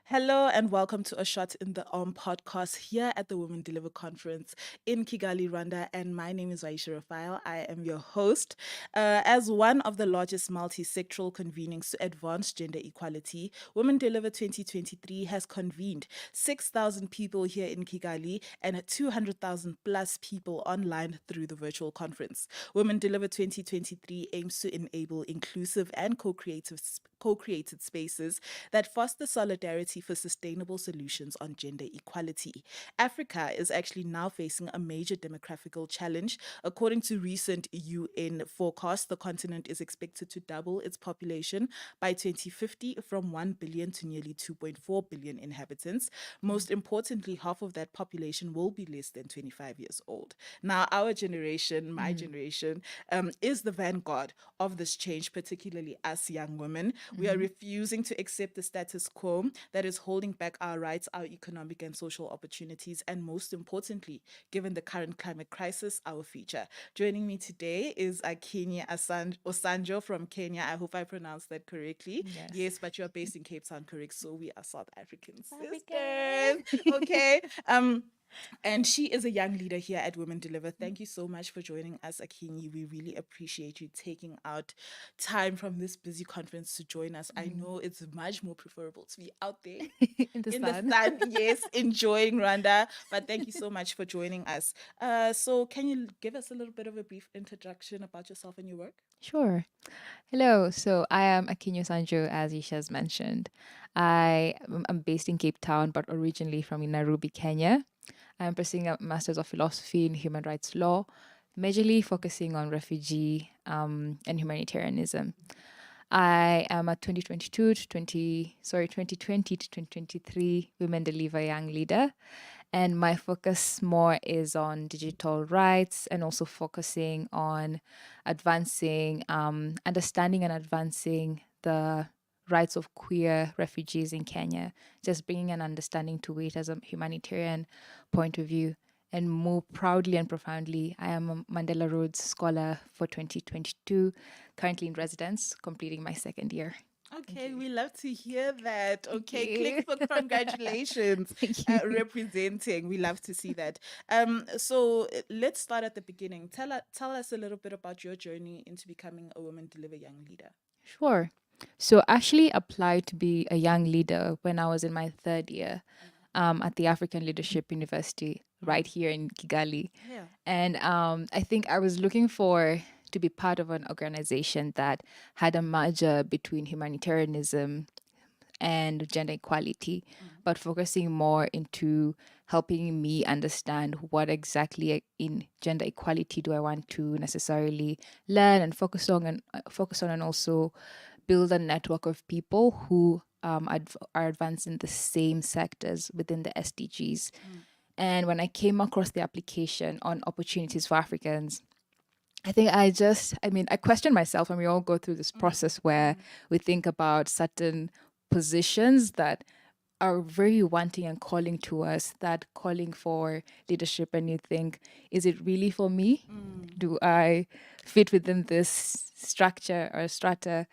Hello and welcome to a Shot in the Arm podcast here at the Women Deliver Conference in Kigali, Rwanda. And my name is Y-Isha Raphael. I am your host. As one of the largest multi-sectoral convenings to advance gender equality, Women Deliver 2023 has convened 6,000 people here in Kigali and 200,000 plus people online through the virtual conference. Women Deliver 2023 aims to enable inclusive and co-created spaces that foster solidarity for sustainable solutions on gender equality. Africa is actually now facing a major demographical challenge. According to recent UN forecasts, the continent is expected to double its population by 2050 from 1 billion to nearly 2.4 billion inhabitants. Most importantly, half of that population will be less than 25 years old. Now, our generation, my generation, is the vanguard of this change, particularly us young women. We are refusing to accept the status quo that is holding back our rights, our economic and social opportunities, and most importantly, given the current climate crisis, our future. Joining me today is Akinya Osanjo from Kenya. I hope I pronounced that correctly. Yes. Yes, but you're based in Cape Town, correct? So we are South African South African. sisters. Okay. And she is a young leader here at Women Deliver. Thank you so much for joining us, Akinyi. We really appreciate you taking out time from this busy conference to join us. I know it's much more preferable to be out there In the in the sun. sun, yes, enjoying Rwanda. But thank you so much for joining us. So, can you give us a little bit of a brief introduction about yourself and your work? Sure. Hello. So I am Akinyo Sanjo, as Isha's mentioned. I'm based in Cape Town, but originally from Nairobi, Kenya. I'm pursuing a Master's of Philosophy in Human Rights Law, majorly focusing on refugee and humanitarianism. I am a 2020 to 2023 Women Deliver Young Leader. And my focus more is on digital rights and also focusing on advancing, understanding and advancing the rights of queer refugees in Kenya, just bringing an understanding to it as a humanitarian point of view. And more proudly and profoundly, I am a Mandela Rhodes Scholar for 2022, currently in residence, completing my second year. Thank Okay, you. we love to hear that. Thank Okay, click you. for congratulations. Thank you. Representing, we love to see that. So let's start at the beginning. Tell us a little bit about your journey into becoming a Women Deliver Young Leader. Sure. So I actually applied to be a young leader when I was in my third year at the African Leadership University right here in Kigali. Yeah. And I think I was looking for to be part of an organization that had a merger between humanitarianism and gender equality, but focusing more into helping me understand what exactly in gender equality do I want to necessarily learn and focus on, and also build a network of people who are advanced in the same sectors within the SDGs. And when I came across the application on opportunities for Africans, I question myself, and we all go through this process where we think about certain positions that are very wanting and calling to us, that calling for leadership, and you think, is it really for me? Do I fit within this structure or strata?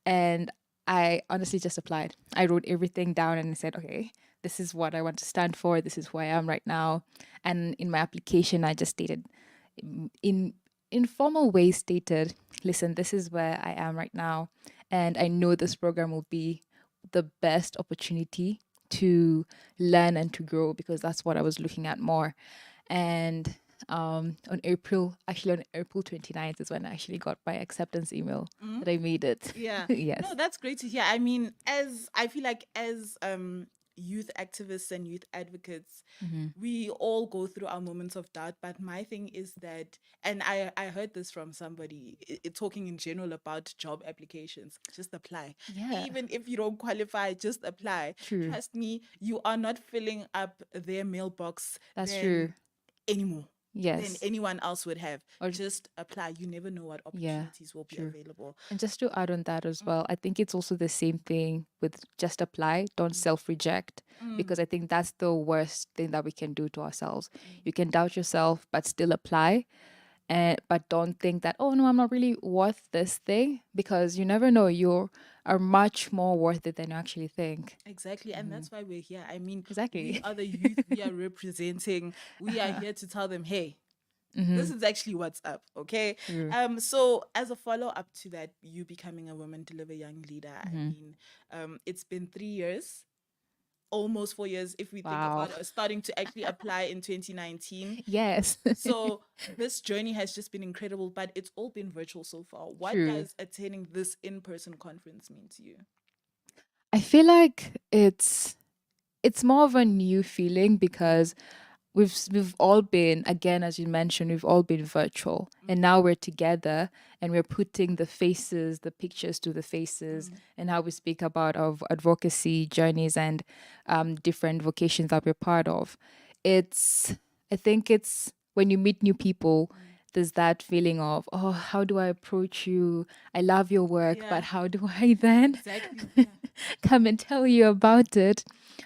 And I honestly just applied. I wrote everything down and said, okay, this is what I want to stand for. This is who I am right now. And in my application, I just stated in informal ways stated, listen, this is where I am right now. And I know this program will be the best opportunity to learn and to grow because that's what I was looking at more. And on April 29th is when I actually got my acceptance email that I made it. Yeah. Yes. No, that's great to hear. I mean, as I feel like as youth activists and youth advocates, Mm-hmm. we all go through our moments of doubt, but my thing is that, and I heard this from somebody talking in general about job applications, just apply. Yeah, Even if you don't qualify, just apply. true. Trust me, you are not filling up their mailbox That's than true. anymore than Yes. anyone else would have. Or, Just apply. You never know what yeah, opportunities will be true. available. And just to add on that as Mm, well, I think it's also the same thing with just apply, don't mm, self reject, mm, because I think that's the worst thing that we can do to ourselves. mm, You can doubt yourself, but still apply. And but don't think that, oh no, I'm not really worth this thing, because you never know. You're are much more worth it than you actually think. Exactly. And that's why we're here. I mean, we Exactly. are the youth we are representing. We are here to tell them, hey, this is actually what's up. Okay. True. So as a follow-up to that, you becoming a woman deliver young leader, I Mm-hmm. mean, it's been 3 years, almost 4 years, if we think Wow. about starting to actually apply in 2019. Yes. So this journey has just been incredible, but it's all been virtual so far. What True. does attending this in-person conference mean to you? I feel like it's more of a new feeling because we've all been, again, as you mentioned, we've all been virtual, and now we're together and we're putting the faces, the pictures to the faces, and how we speak about our advocacy journeys and different vocations that we're part of. It's I think it's when you meet new people, there's that feeling of, oh, how do I approach you? I love your work, Yeah, but how do I then exactly. Yeah. come and tell you about it?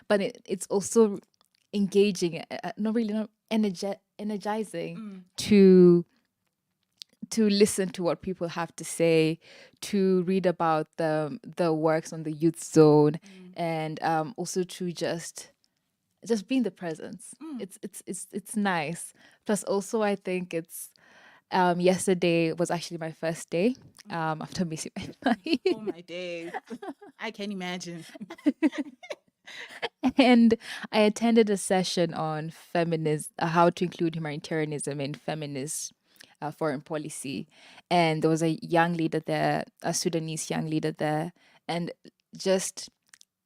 But it's also engaging, not really, not energizing to listen to what people have to say, to read about the works on the youth zone, and also to just be in the presence. It's nice. Plus, also, I think it's yesterday was actually my first day after missing my Oh flight. my days. I can imagine. And I attended a session on feminist, how to include humanitarianism in feminist foreign policy. And there was a young leader there, a Sudanese young leader there. And just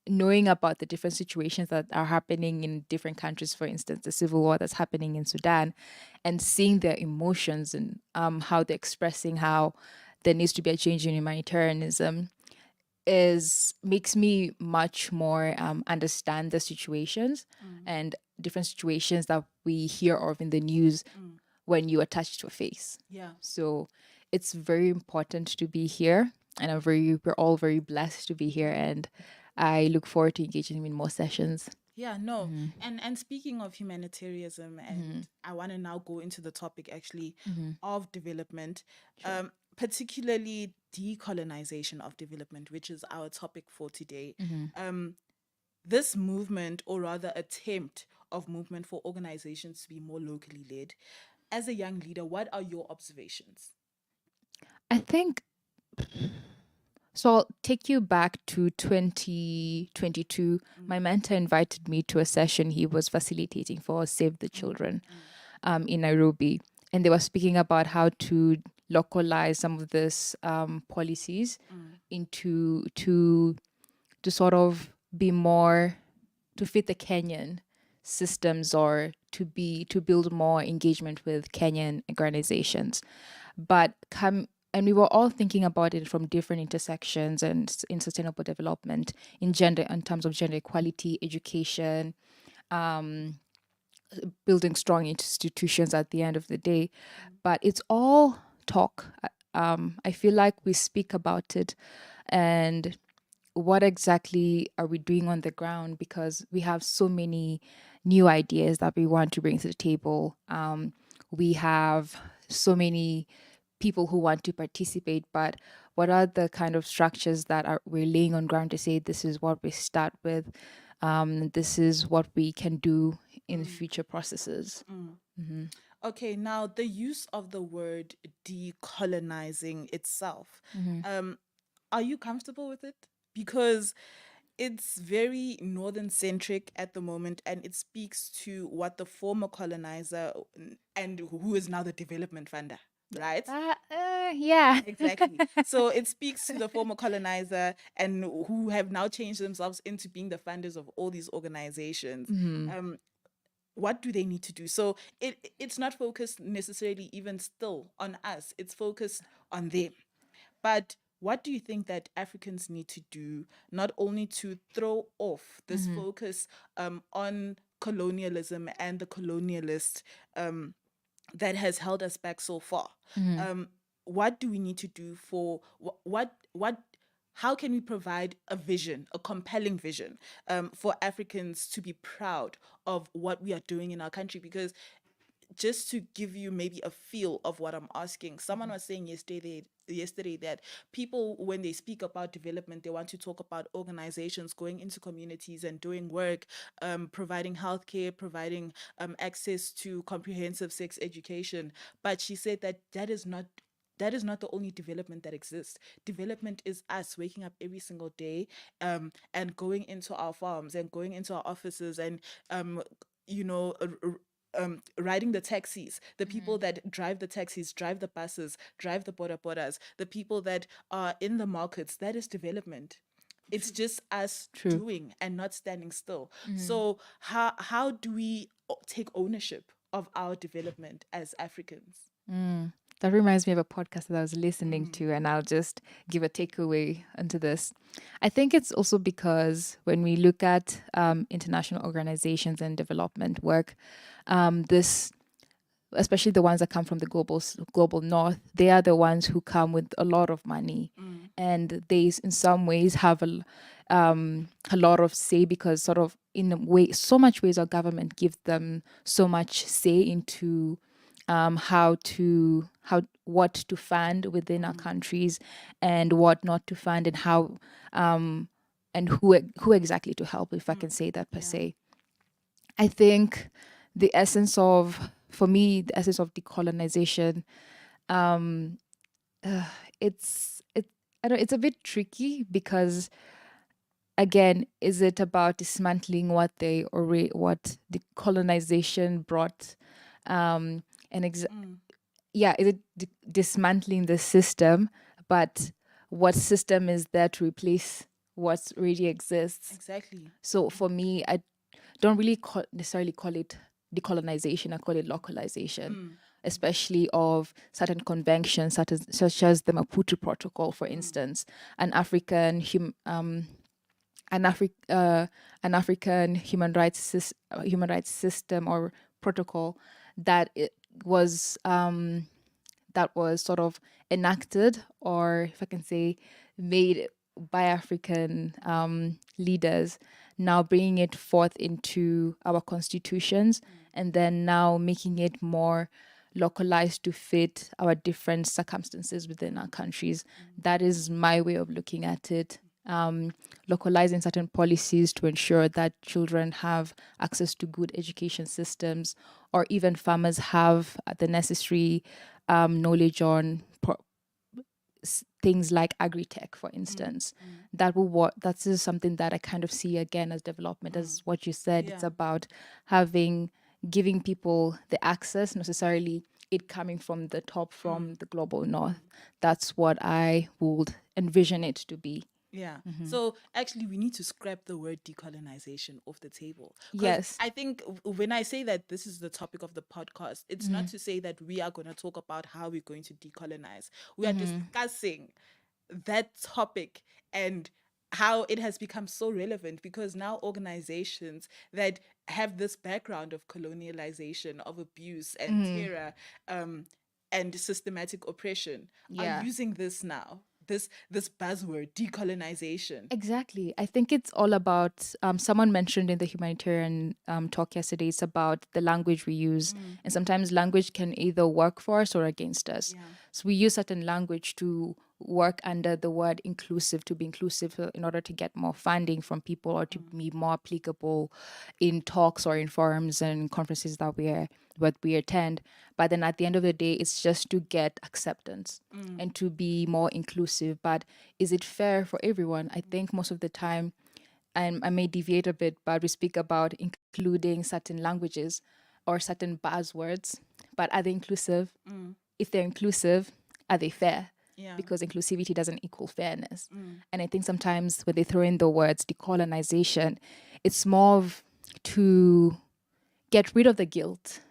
knowing about the different situations that are happening in different countries, for instance, the civil war that's happening in Sudan, and seeing their emotions and how they're expressing how there needs to be a change in humanitarianism is makes me much more understand the situations and different situations that we hear of in the news when you attach to a face. Yeah. So it's very important to be here, and we're all very blessed to be here, and I look forward to engaging in more sessions. Yeah, no. And speaking of humanitarianism, and I want to now go into the topic actually of development, particularly decolonization of development, which is our topic for today. Um, this movement, or rather attempt of movement for organizations to be more locally led. As a young leader, what are your observations? I think so. I'll take you back to 2022. My mentor invited me to a session he was facilitating for Save the Children in Nairobi. And they were speaking about how to localize some of these policies into to sort of be more to fit the Kenyan systems, or to build more engagement with Kenyan organizations. But come and we were all thinking about it from different intersections and in sustainable development, in gender, in terms of gender equality, education, building strong institutions at the end of the day. But it's all talk. I feel like we speak about it, and what exactly are we doing on the ground? Because we have so many new ideas that we want to bring to the table. We have so many people who want to participate, but what are the kind of structures that are we're laying on ground to say this is what we start with, this is what we can do in future processes. Okay, now the use of the word decolonizing itself. Um, are you comfortable with it? Because it's very northern centric at the moment, and it speaks to what the former colonizer and who is now the development funder, right? Yeah. Exactly. So it speaks to the former colonizer and who have now changed themselves into being the funders of all these organizations. Um, what do they need to do? So it's not focused necessarily even still on us. It's focused on them. But what do you think that Africans need to do, not only to throw off this focus on colonialism and the colonialist that has held us back so far? What do we need to do for what how can we provide a vision, a compelling vision, for Africans to be proud of what we are doing in our country? Because just to give you maybe a feel of what I'm asking, someone was saying yesterday yesterday that people, when they speak about development, they want to talk about organizations going into communities and doing work, providing healthcare, providing access to comprehensive sex education. But she said that that is not the only development that exists. Development is us waking up every single day, and going into our farms and going into our offices and, you know, riding the taxis, the people that drive the taxis, drive the buses, drive the bodas, the people that are in the markets. That is development. It's just us True. doing and not standing still. So how do we take ownership of our development as Africans? That reminds me of a podcast that I was listening to, and I'll just give a takeaway into this. I think it's also because when we look at international organizations and development work, this, especially the ones that come from the global north, they are the ones who come with a lot of money, and they, in some ways, have a lot of say, because sort of in a way, so much ways our government gives them so much say into what to fund within our countries and what not to fund, and how and who exactly to help, if I can say that per se. I think for me, the essence of decolonization, it's a bit tricky, because again, is it about dismantling what the colonization brought, is it dismantling the system, but what system is there to replace what already exists? Exactly. So for me, I don't really necessarily call it decolonization. I call it localization, especially of certain conventions, such as the Maputo Protocol, for instance, an African an African human rights system or protocol that that was sort of enacted, or if I can say, made by African leaders, now bringing it forth into our constitutions, and then now making it more localized to fit our different circumstances within our countries. That is my way of looking at it. Localizing certain policies to ensure that children have access to good education systems, or even farmers have the necessary knowledge on things like agri-tech, for instance. That is something that I kind of see again as development, as what you said. It's about giving people the access, necessarily it coming from the top, from the global north. That's what I would envision it to be. Yeah. So actually, we need to scrap the word decolonization off the table. Because Yes. I think when I say that this is the topic of the podcast, it's not to say that we are going to talk about how we're going to decolonize. We are discussing that topic and how it has become so relevant, because now organizations that have this background of colonialization, of abuse and terror, and systematic oppression are Yeah. using this now. This buzzword, decolonization. Exactly. I think it's all about, someone mentioned in the humanitarian talk yesterday, it's about the language we use. And sometimes language can either work for us or against us. So we use certain language to work under the word inclusive, to be inclusive, in order to get more funding from people, or to be more applicable in talks or in forums and conferences that we attend. But then at the end of the day, it's just to get acceptance and to be more inclusive. But is it fair for everyone? I think most of the time, and I may deviate a bit, but we speak about including certain languages or certain buzzwords. But are they inclusive? If they're inclusive, are they fair? Yeah. Because inclusivity doesn't equal fairness. And I think sometimes when they throw in the words decolonization, it's more of to get rid of the guilt.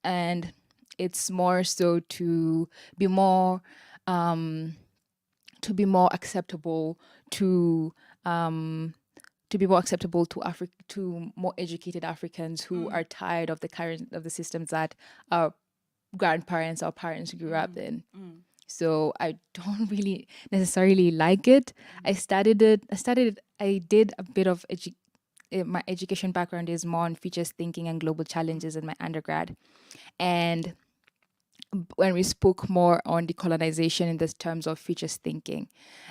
And it's more so to be more acceptable to to more educated Africans who are tired of the systems that our grandparents or parents grew up in. So I don't really necessarily like it. I did a bit of my education background is more on features thinking and global challenges in my undergrad. And when we spoke more on decolonization in the terms of futures thinking.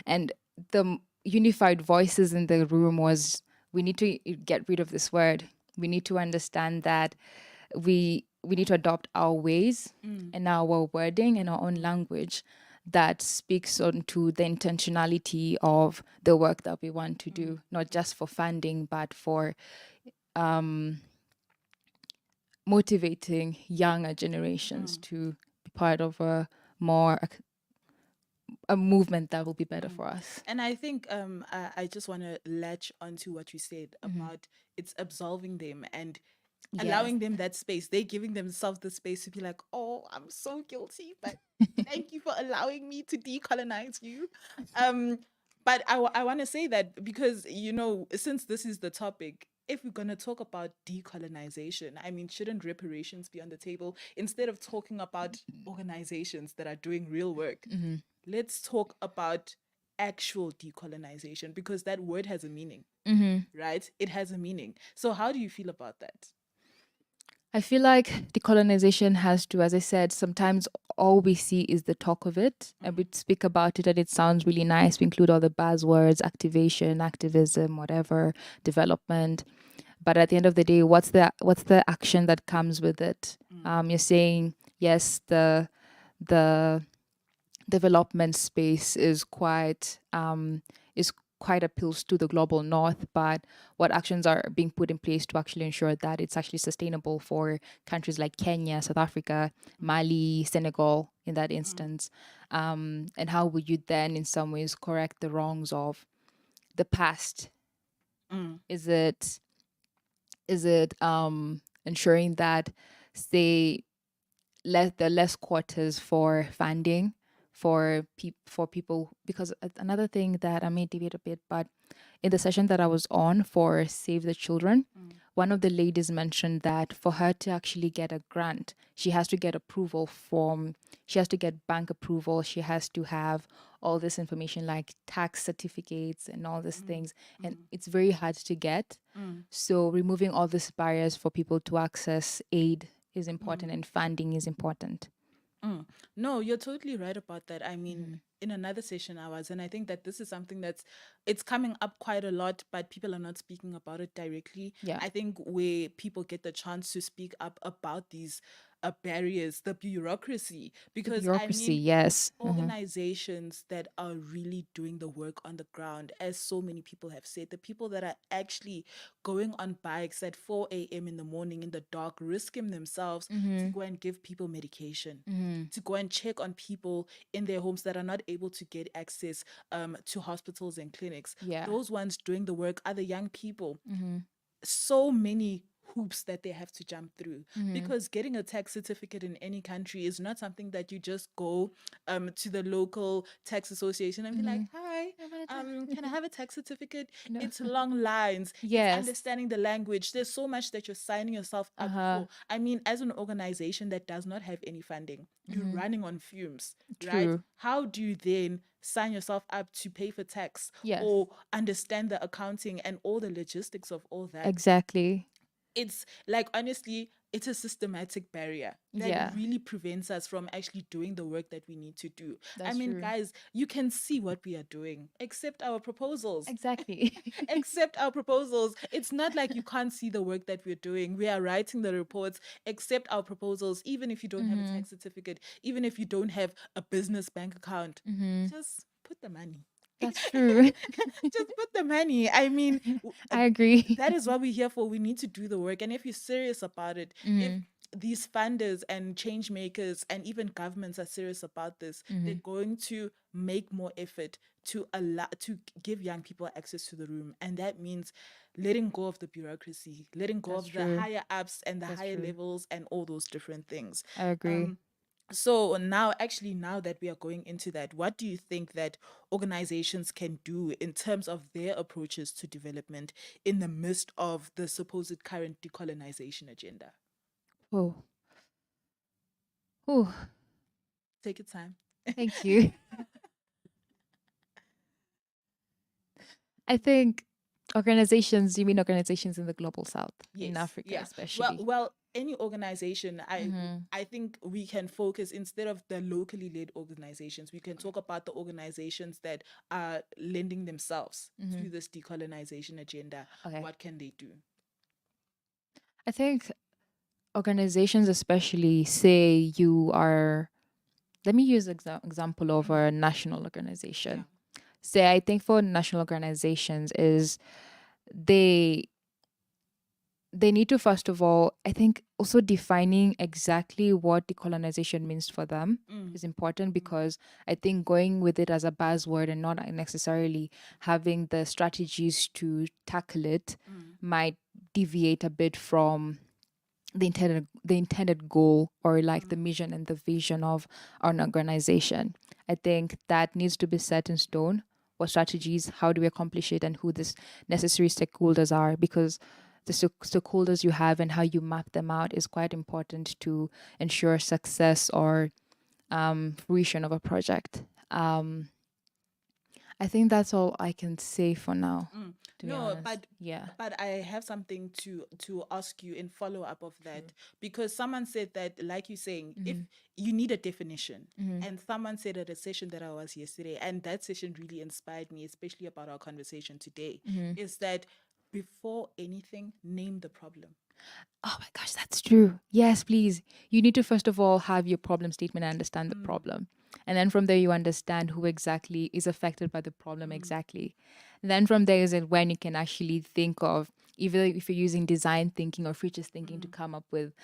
And the unified voices in the room was, we need to get rid of this word. We need to understand that we need to adopt our ways and our wording and our own language that speaks on to the intentionality of the work that we want to do, not just for funding, but for motivating younger generations to be part of a movement that will be better for us. And I think I just want to latch onto what you said about it's absolving them and Yes. allowing them that space. They're giving themselves the space to be like, oh, I'm so guilty, but thank you for allowing me to decolonize you. Um, but I want to say that because, you know, since this is the topic, if we're going to talk about decolonization, I mean, shouldn't reparations be on the table? Instead of talking about organizations that are doing real work, let's talk about actual decolonization because that word has a meaning, right? It has a meaning. So, how do you feel about that? I feel like decolonization has to, as I said, sometimes all we see is the talk of it, and we speak about it and it sounds really nice. We include all the buzzwords, activation, activism, whatever, development. But at the end of the day, what's the action that comes with it? You're saying yes, the development space is quite appeals to the global north, but what actions are being put in place to actually ensure that it's actually sustainable for countries like Kenya, South Africa, Mali, Senegal in that instance? And how would you then in some ways correct the wrongs of the past? Is it ensuring that, say, less quarters for funding for people? Because another thing that I may deviate a bit, but in the session that I was on for Save the Children, one of the ladies mentioned that for her to actually get a grant, she has to get she has to get bank approval, she has to have all this information like tax certificates and all these things, and it's very hard to get. So removing all these barriers for people to access aid is important and funding is important. No, you're totally right about that. I mean, in another session I was, and I think that this is something it's coming up quite a lot, but people are not speaking about it directly. Yeah. I think where people get the chance to speak up about these barriers, the bureaucracy, The because I bureaucracy, mean, yes. organizations that are really doing the work on the ground, as so many people have said, the people that are actually going on bikes at 4 a.m. in the morning in the dark, risking themselves to go and give people medication, to go and check on people in their homes that are not able to get access to hospitals and clinics. Yeah. Those ones doing the work are the young people. So many hoops that they have to jump through because getting a tax certificate in any country is not something that you just go to the local tax association and be like, hi, can I have a tax certificate? No. It's long lines. It's Yes. understanding the language. There's so much that you're signing yourself up for. I mean, as an organization that does not have any funding, you're running on fumes, right? True. How do you then sign yourself up to pay for tax Yes. or understand the accounting and all the logistics of all that? Exactly. It's like, honestly, it's a systematic barrier that Yeah. really prevents us from actually doing the work that we need to do. That's I mean, true. guys, you can see what we are doing, accept our proposals. Exactly. Accept our proposals. It's not like you can't see the work that we're doing. We are writing the reports. Accept our proposals, even if you don't have a tax certificate, even if you don't have a business bank account. Just put the money. That's true. Just put the money. I mean, I agree. that is what we're here for. We need to do the work. And if you're serious about it, if these funders and change makers and even governments are serious about this, they're going to make more effort to give young people access to the room. And that means letting go of the bureaucracy, letting go That's of true. the higher ups and the That's higher true. levels and all those different things. I agree. So now that we are going into that, what do you think that organizations can do in terms of their approaches to development in the midst of the supposed current decolonization agenda? Oh. Oh, Take your time. thank you. I think organizations, you mean organizations in the global south, in Africa Yeah. especially? Well, any organization, I think we can focus, instead of the locally led organizations, we can talk about the organizations that are lending themselves to this decolonization agenda. Okay. What can they do? I think organizations, especially, say you are, let me use example of a national Yeah. organization. Say, I think for national organizations is they they need to, first of all, I think also defining exactly what decolonization means for them is important, because I think going with it as a buzzword and not necessarily having the strategies to tackle it might deviate a bit from the intended goal, or like the mission and the vision of an organization. I think that needs to be set in stone. What strategies, how do we accomplish it, and who this necessary stakeholders are, because the stakeholders you have and how you map them out is quite important to ensure success or fruition of a project. I think that's all I can say for now, to be No, honest. Yeah. but I have something to ask you in follow up of that, because someone said that, like you're saying, if you need a definition, and someone said at a session that I was yesterday, and that session really inspired me, especially about our conversation today, is that before anything, name the problem. Oh my gosh, that's true. Yes, please. You need to first of all have your problem statement and understand the problem. And then from there, you understand who exactly is affected by the problem exactly. And then from there is it when you can actually think of, either if you're using design thinking or futures thinking, to come up with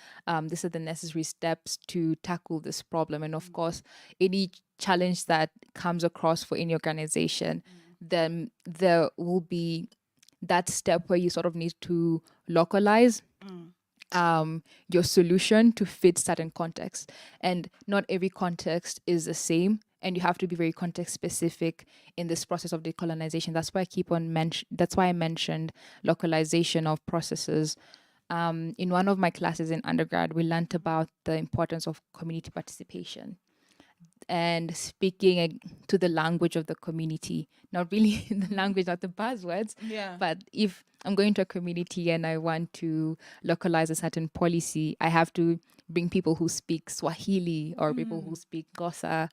these are the necessary steps to tackle this problem. And of course, any challenge that comes across for any organization, then there will be that step where you sort of need to localize your solution to fit certain context, and not every context is the same, and you have to be very context specific in this process of decolonization. That's why I keep on that's why I mentioned localization of processes. In one of my classes in undergrad, we learned about the importance of community participation and speaking to the language of the community, not really the language, not the buzzwords, Yeah. but if I'm going to a community and I want to localize a certain policy, I have to bring people who speak Swahili or people who speak Gosa.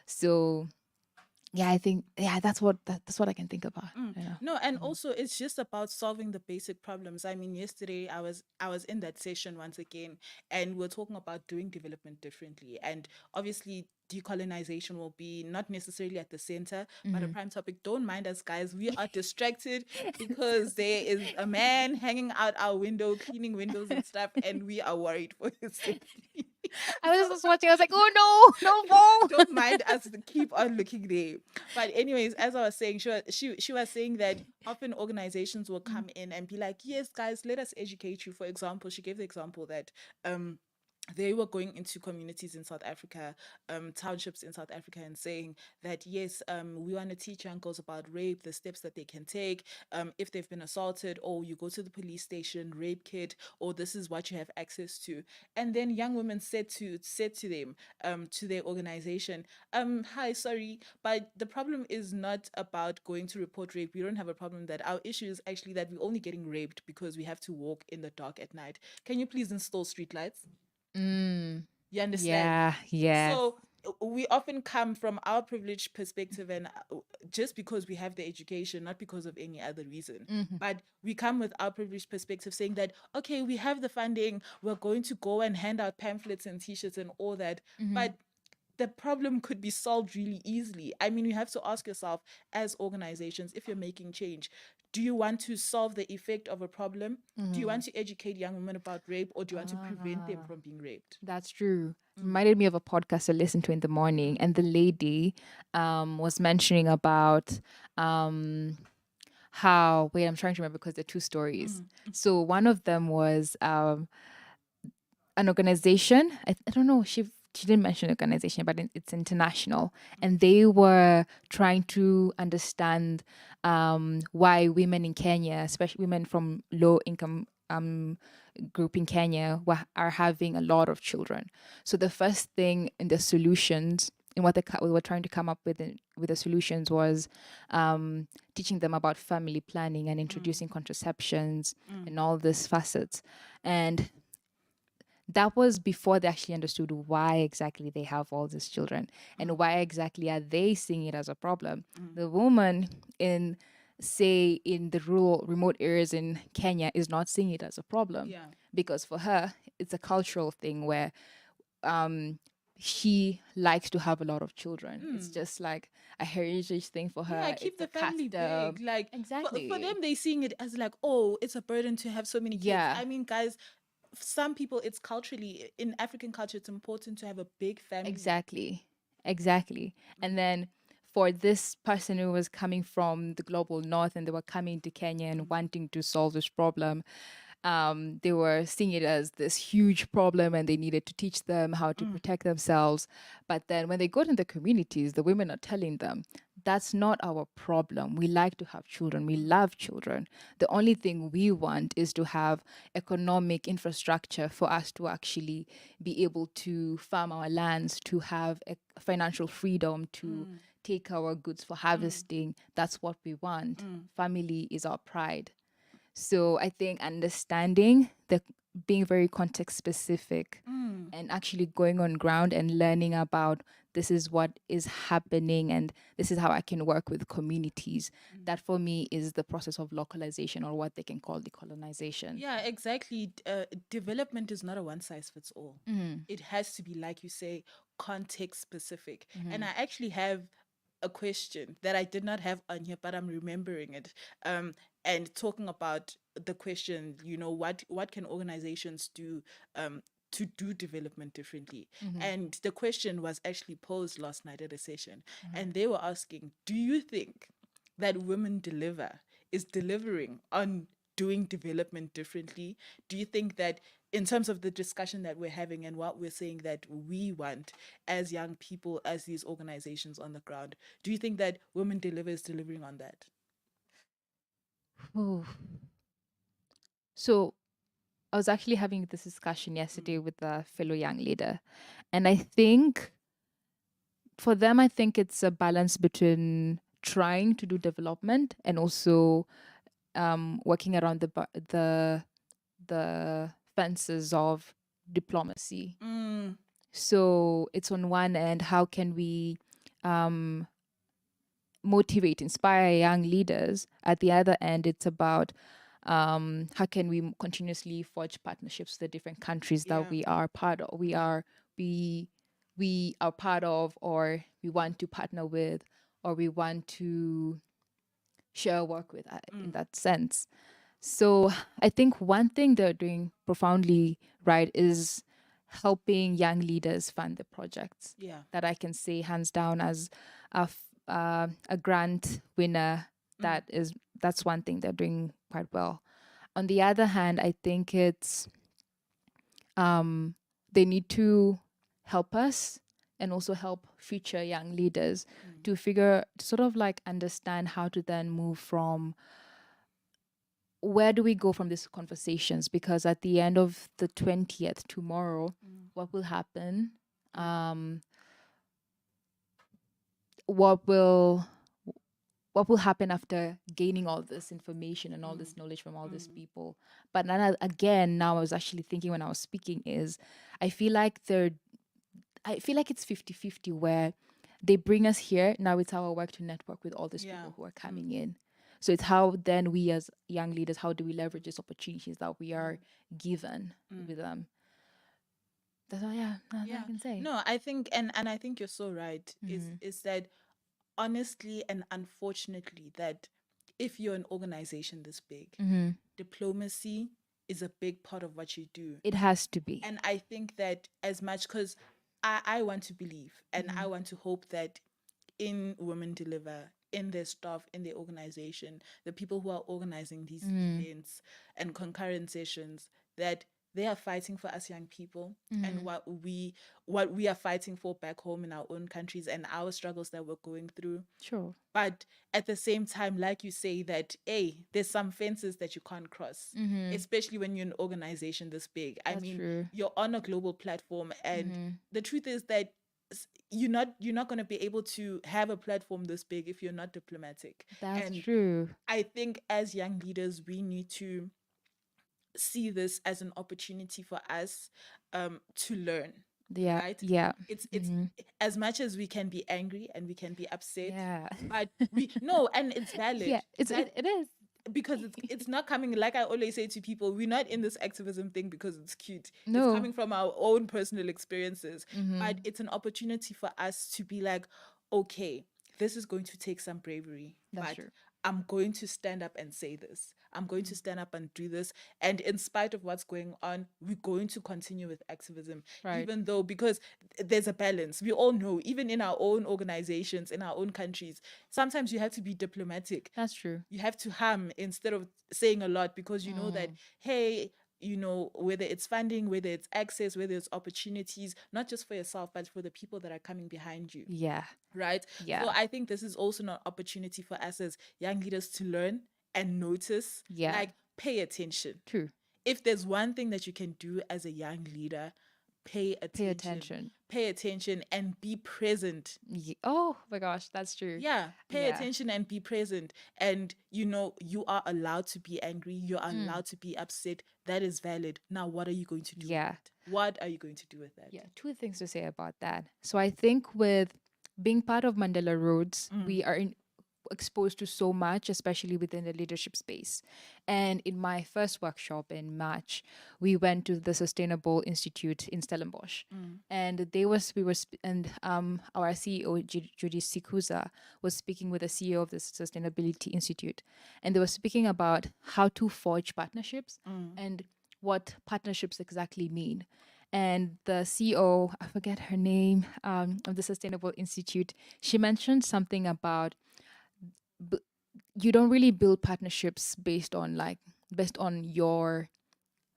So yeah, I think that's what I can think about. Yeah. No, and also it's just about solving the basic problems. I mean, yesterday I was in that session once again, and we're talking about doing development differently. And obviously decolonization will be not necessarily at the center, but a prime topic. Don't mind us, guys. We are distracted because there is a man hanging out our window, cleaning windows and stuff, and we are worried for his safety. I was So just watching. I was like, oh no, no ball. don't mind us to keep on looking there. But anyways, as I was saying, she was saying that often organizations will come in and be like, yes, guys, let us educate you. For example, she gave the example that they were going into communities in South Africa, townships in South Africa, and saying that yes, we want to teach young girls about rape, the steps that they can take if they've been assaulted, or you go to the police station, rape kit, or this is what you have access to. And then young women said to them, to their organization, hi, sorry, but the problem is not about going to report rape. We don't have a problem with that. Our issue is actually that we're only getting raped because we have to walk in the dark at night. Can you please install streetlights? You understand? Yeah, yes. So we often come from our privileged perspective, and just because we have the education, not because of any other reason, but we come with our privileged perspective saying that, okay, we have the funding, we're going to go and hand out pamphlets and t-shirts and all that. But the problem could be solved really easily. I mean, you have to ask yourself, as organizations, if you're making change, do you want to solve the effect of a problem? Do you want to educate young women about rape, or do you want to prevent them from being raped? That's true. Reminded me of a podcast I listened to in the morning, and the lady was mentioning about how. Wait, I'm trying to remember because there are two stories. So one of them was an organization. I don't know. She didn't mention organization, but it's international, and they were trying to understand why women in Kenya, especially women from low income group in Kenya, are having a lot of children. So the first thing in the solutions, in what we were trying to come up with the solutions, was teaching them about family planning and introducing contraceptions and all these facets. And that was before they actually understood why exactly they have all these children and why exactly are they seeing it as a problem. The woman in, say, in the rural remote areas in Kenya is not seeing it as a problem, Yeah. because for her it's a cultural thing where um she likes to have a lot of children. It's just like a heritage thing for Yeah, her. keep It's the a family big. custom. Like for them, Exactly. they seeing it as like, oh, it's a burden to have so many kids. Yeah. I mean, guys, some people, it's culturally in African culture, it's important to have a big family. Exactly. Exactly. And then for this person who was coming from the global north and they were coming to Kenya and wanting to solve this problem, they were seeing it as this huge problem and they needed to teach them how to protect themselves. But then when they go to the communities, the women are telling them, that's not our problem. We like to have children. We love children. The only thing we want is to have economic infrastructure for us to actually be able to farm our lands, to have a financial freedom, to take our goods for harvesting. That's what we want. Family is our pride. So I think understanding the, being very context specific and actually going on ground and learning about this is what is happening and this is how I can work with communities. That for me is the process of localization, or what they can call decolonization. Yeah, exactly. Development is not a one size fits all. It has to be, like you say, context specific. And I actually have a question that I did not have on here, but I'm remembering it. And talking about the question, what can organizations do to do development differently? And the question was actually posed last night at a session, and they were asking, do you think that Women Deliver is delivering on doing development differently? Do you think that in terms of the discussion that we're having and what we're saying that we want as young people, as these organizations on the ground, do you think that Women Deliver is delivering on that? Ooh. So I was actually having this discussion yesterday with a fellow young leader. And I think for them, I think it's a balance between trying to do development and also working around the fences of diplomacy. So it's on one end, how can we um, motivate, inspire young leaders? At the other end, it's about how can we continuously forge partnerships with the different countries that Yeah. we are part of, we we are part of, or we want to partner with, or we want to share work with, in that sense. So I think one thing they're doing profoundly right is helping young leaders fund the projects. Yeah. That I can say hands down as a grant winner. That's one thing they're doing quite well. On the other hand, I think it's they need to help us and also help future young leaders to sort of like understand how to then move from, where do we go from these conversations? Because at the end of the 20th, tomorrow, what will happen? What will happen after gaining all this information and all this knowledge from all these people? But then again, now I was actually thinking when I was speaking is, I feel like it's 50-50, where they bring us here. Now it's our work to network with all these Yeah. people who are coming in. So it's how then we as young leaders, how do we leverage these opportunities that we are given with them? That's all, yeah, that's all I Yeah. can say. No, I think and I think you're so right. Is that honestly and unfortunately that if you're an organization this big, diplomacy is a big part of what you do. It has to be. And I think that as much because I want to believe and I want to hope that in Women Deliver, in their staff, in their organization, the people who are organizing these events and concurrent sessions, that they are fighting for us young people and what we are fighting for back home in our own countries and our struggles that we're going through. Sure. But at the same time, like you say, that there's some fences that you can't cross, especially when you're an organization this big. I That's mean, true. you're on a global platform, and the truth is that you're not going to be able to have a platform this big if you're not diplomatic. That's And true. I think as young leaders, we need to see this as an opportunity for us to learn, Yeah. right? Yeah. It's as much as we can be angry and we can be upset, Yeah. but we no, and it's valid. Yeah. It is. Because it's not coming, like I always say to people, we're not in this activism thing because it's cute. It's No. coming from our own personal experiences, Mm-hmm. but it's an opportunity for us to be like, okay, this is going to take some bravery, That's but true. I'm going to stand up and say this. I'm going to stand up and do this. And in spite of what's going on, we're going to continue with activism, Right. even though, because there's a balance. We all know, even in our own organizations, in our own countries, sometimes you have to be diplomatic. That's true. You have to hum instead of saying a lot, because you know that, hey, whether it's funding, whether it's access, whether it's opportunities, not just for yourself, but for the people that are coming behind you. Yeah. Right. Yeah. So I think this is also an opportunity for us as young leaders to learn and notice, Yeah. like, pay attention. True. If there's one thing that you can do as a young leader, pay attention. Pay attention and be present. Oh my gosh, that's true. Yeah, pay Yeah. attention and be present. And you are allowed to be angry. You're allowed to be upset. That is valid. Now, what are you going to do Yeah. with it? What are you going to do with that? Yeah, two things to say about that. So I think with being part of Mandela Roads, we are exposed to so much, especially within the leadership space. And in my first workshop in March, we went to the Sustainable Institute in Stellenbosch, and our CEO Judy Sikuza was speaking with the CEO of the Sustainability Institute, and they were speaking about how to forge partnerships and what partnerships exactly mean. And the CEO, I forget her name, of the Sustainable Institute, she mentioned something about you don't really build partnerships based on your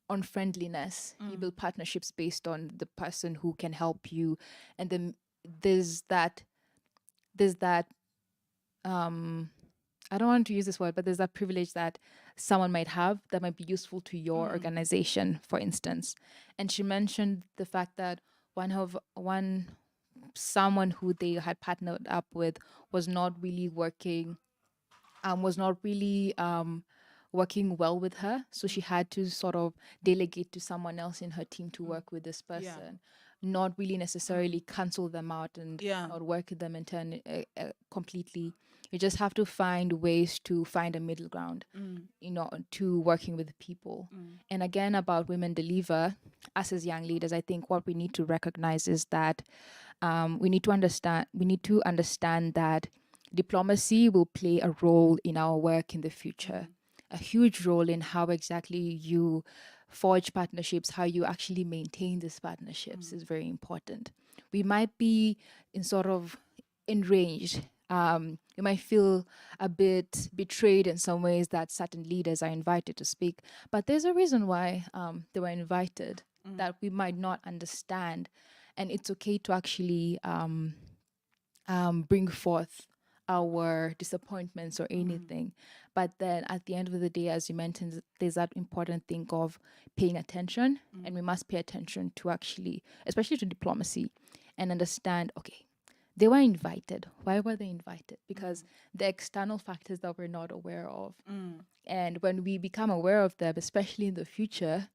on friendliness. You build partnerships based on the person who can help you, and then there's that I don't want to use this word, but there's that privilege that someone might have that might be useful to your organization, for instance. And she mentioned the fact that someone who they had partnered up with was not really working well with her. So she had to sort of delegate to someone else in her team to work with this person, not really necessarily cancel them out and not work with them completely. You just have to find ways to find a middle ground, to working with people. And again, about women deliver, us as young leaders, I think what we need to recognize is that we need to understand that diplomacy will play a role in our work in the future, a huge role in how exactly you forge partnerships, how you actually maintain these partnerships is very important. We might be enraged. You might feel a bit betrayed in some ways that certain leaders are invited to speak, but there's a reason why they were invited that we might not understand, and it's okay to actually bring forth our disappointments or anything. But then at the end of the day, as you mentioned, there's that important thing of paying attention, and we must pay attention to actually, especially to diplomacy, and understand, okay, they were invited. Why were they invited? Because the external factors that we're not aware of. And when we become aware of them, especially in the future,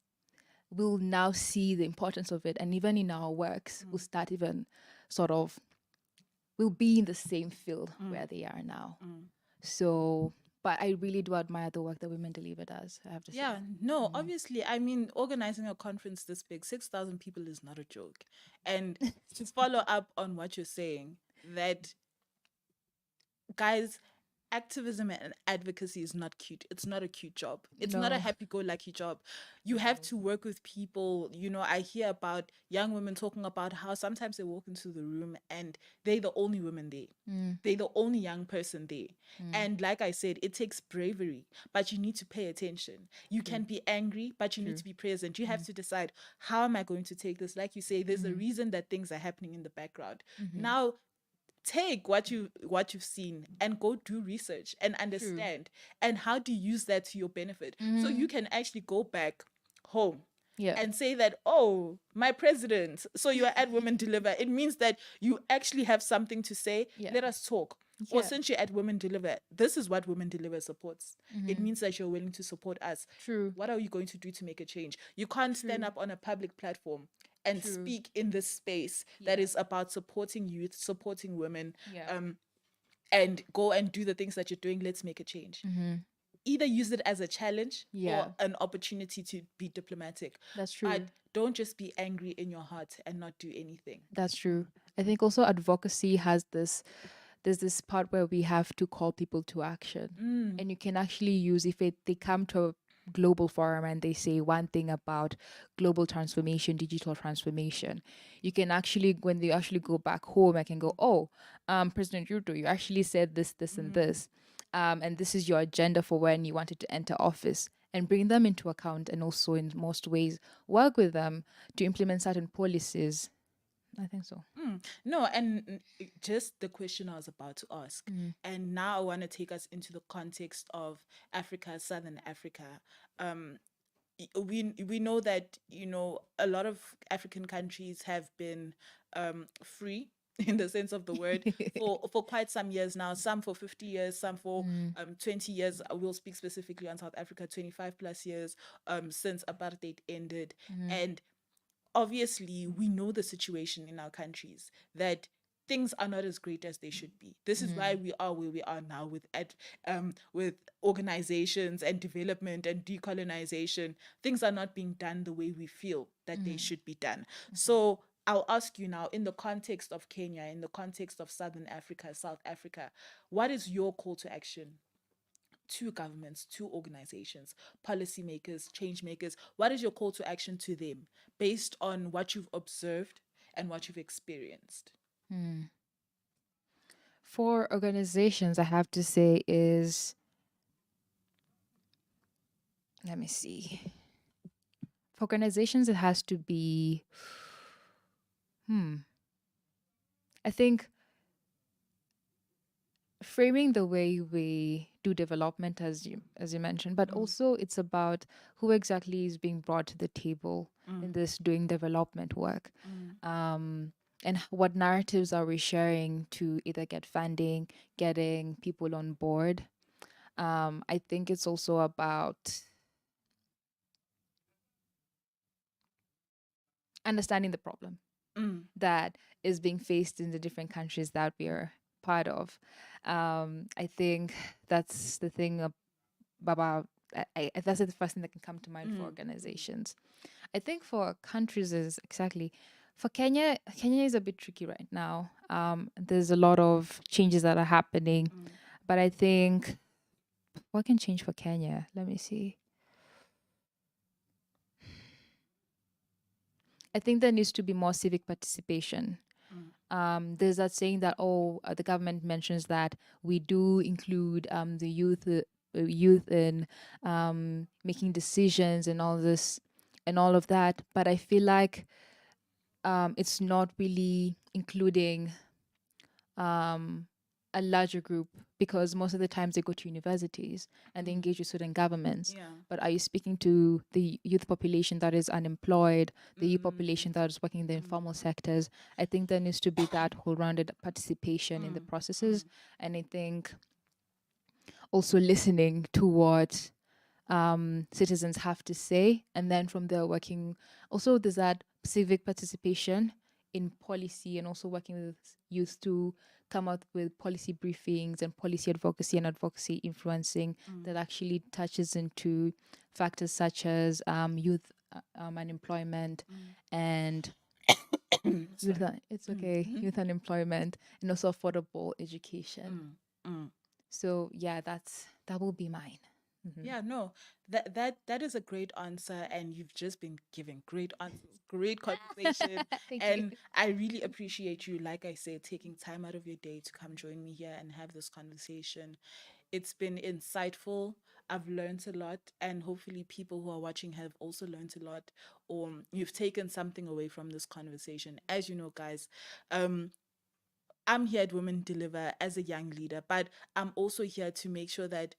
we'll now see the importance of it. And even in our works, we'll start even we'll be in the same field where they are now. So, but I really do admire the work that Women Deliver does, I have to say. Yeah, no, obviously, I mean, organizing a conference this big, 6,000 people is not a joke. And to follow up on what you're saying, that, guys, activism and advocacy is not cute. It's not a cute job. It's not a No. happy-go-lucky job. You have to work with people. I hear about young women talking about how sometimes they walk into the room and they're the only women there. They're the only young person there. And like I said, it takes bravery, but you need to pay attention. You can be angry, but you need to be present. You have to decide, how am I going to take this? Like you say, there's a reason that things are happening in the background. Now, take what you've seen and go do research and understand, and how to use that to your benefit, so you can actually go back home and say that, oh, my president, so you're at Women Deliver, it means that you actually have something to say. Let us talk. Or Yeah. since you're at Women Deliver, this is what Women Deliver supports. It means that you're willing to support us. True. What are you going to do to make a change? You can't stand True. up on a public platform and True. speak in this space that Yeah. is about supporting youth, supporting women, Yeah. um, and go and do the things that you're doing. Let's make a change. Either use it as a challenge Yeah. or an opportunity to be diplomatic. That's true. But don't just be angry in your heart and not do anything. That's true. I think also advocacy has this, there's this part where we have to call people to action. And you can actually use, if they come to a global forum and they say one thing about global transformation, digital transformation, you can actually, when they actually go back home, I can go, oh, President Ruto, you actually said this, this, and this. And this is your agenda for when you wanted to enter office, and bring them into account, and also in most ways work with them to implement certain policies. I think so. No, and just the question I was about to ask. And now I want to take us into the context of Africa, Southern Africa. Um, we know that, a lot of African countries have been free in the sense of the word for quite some years now, some for 50 years, some for 20 years. We'll speak specifically on South Africa, 25 plus years since apartheid ended. And obviously we know the situation in our countries, that things are not as great as they should be. This is why we are where we are now with organizations and development and decolonization. Things are not being done the way we feel that they should be done. So I'll ask you now, in the context of Kenya, in the context of Southern Africa, South Africa, what is your call to action to governments, to organizations, policymakers, change makers? What is your call to action to them based on what you've observed and what you've experienced? For organizations, I have to say is, let me see. For organizations, it has to be, I think framing the way we do development, as you mentioned, but also it's about who exactly is being brought to the table in this doing development work. And what narratives are we sharing to either get funding, getting people on board? I think it's also about understanding the problem that is being faced in the different countries that we are part of. I think that's the thing about. That's the first thing that can come to mind for organizations. I think for countries is exactly, for Kenya. Kenya is a bit tricky right now. There's a lot of changes that are happening, but I think what can change for Kenya? Let me see. I think there needs to be more civic participation. There's that saying that, the government mentions that we do include the youth in making decisions and all this and all of that, but I feel like it's not really including a larger group, because most of the times they go to universities and they engage with certain governments. Yeah. But are you speaking to the youth population that is unemployed, the youth population that is working in the informal sectors? I think there needs to be that whole rounded participation in the processes. And I think also listening to what citizens have to say, and then from there working. Also, there's that civic participation in policy, and also working with youth to come out with policy briefings and policy advocacy and advocacy influencing that actually touches into factors such as youth unemployment and youth, it's okay, youth unemployment, and also affordable education. So yeah, that will be mine. Yeah, no, that is a great answer, and you've just been giving great answers, great conversation, Thank you. and I really appreciate you, like I said, taking time out of your day to come join me here and have this conversation. It's been insightful. I've learned a lot, and hopefully, people who are watching have also learned a lot, or you've taken something away from this conversation. As you know, guys, I'm here at Women Deliver as a young leader, but I'm also here to make sure that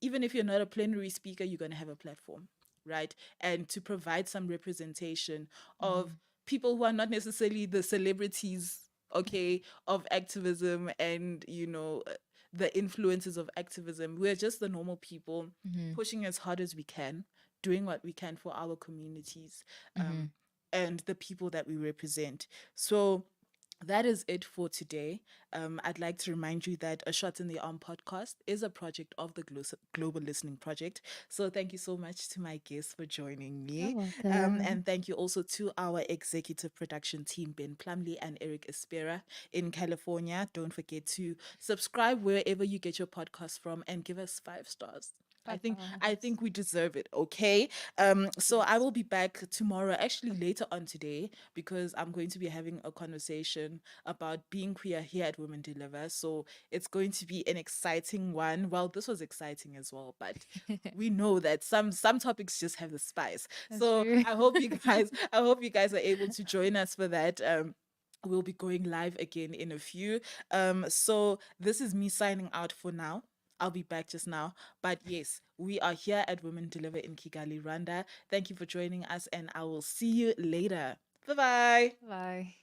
even if you're not a plenary speaker, you're going to have a platform, right? And to provide some representation of people who are not necessarily the celebrities okay, of activism and, the influences of activism. We're just the normal people Mm-hmm. pushing as hard as we can, doing what we can for our communities, Mm-hmm. and the people that we represent. So that is it for today. I'd like to remind you that A Shot in the Arm podcast is a project of the Global Listening Project. So thank you so much to my guests for joining You're me. welcome. And thank you also to our executive production team, Ben Plumley and Eric Espera in California. Don't forget to subscribe wherever you get your podcast from and give us 5 stars. I Five think I stars. think we deserve it, okay? So I Yes. will be back tomorrow, actually later on today, because I'm going to be having a conversation about being queer here at Women Deliver. So it's going to be an exciting one. Well, this was exciting as well, but we know that some topics just have the spice. That's So true. I hope you guys are able to join us for that. We'll be going live again in a few. So this is me signing out for now. I'll be back just now. But yes, we are here at Women Deliver in Kigali, Rwanda. Thank you for joining us, and I will see you later. Bye bye. Bye.